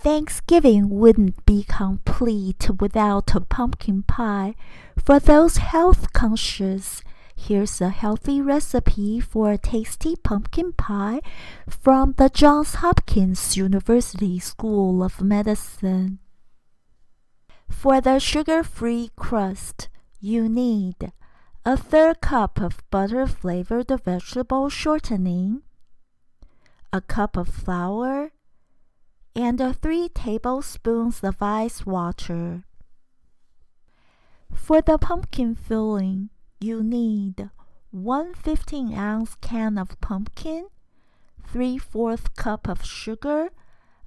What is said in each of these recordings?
Thanksgiving wouldn't be complete without a pumpkin pie. For those health conscious, here's a healthy recipe for a tasty pumpkin pie from the Johns Hopkins University School of Medicine. For the sugar-free crust, you need a third cup of butter-flavored vegetable shortening, a cup of flour, and 3 tablespoons of ice water. For the pumpkin filling, you need 1 15-ounce can of pumpkin, 3/4 cup of sugar,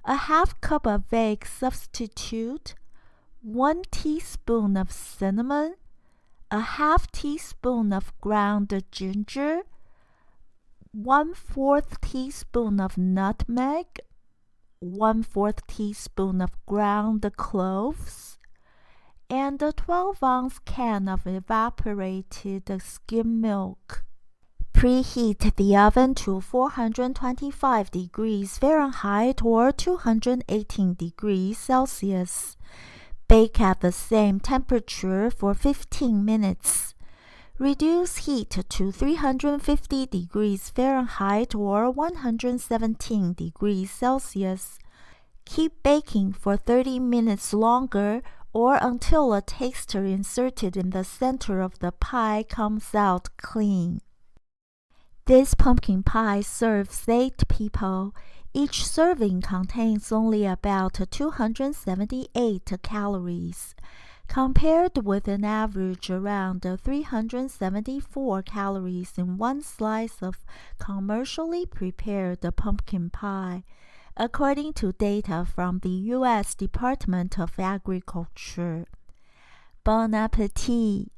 a half cup of egg substitute, 1 teaspoon of cinnamon, a half teaspoon of ground ginger, 1/4 teaspoon of nutmeg, 1/4 teaspoon of ground cloves, and a 12-ounce can of evaporated skim milk. Preheat the oven to 425 degrees Fahrenheit or 218 degrees Celsius. Bake at the same temperature for 15 minutes. Reduce heat to 350 degrees Fahrenheit or 117 degrees Celsius. Keep baking for 30 minutes longer or until a taster inserted in the center of the pie comes out clean. This pumpkin pie serves 8 people. Each serving contains only about 278 calories, compared with an average around 374 calories in one slice of commercially prepared pumpkin pie, according to data from the U.S. Department of Agriculture. Bon appétit!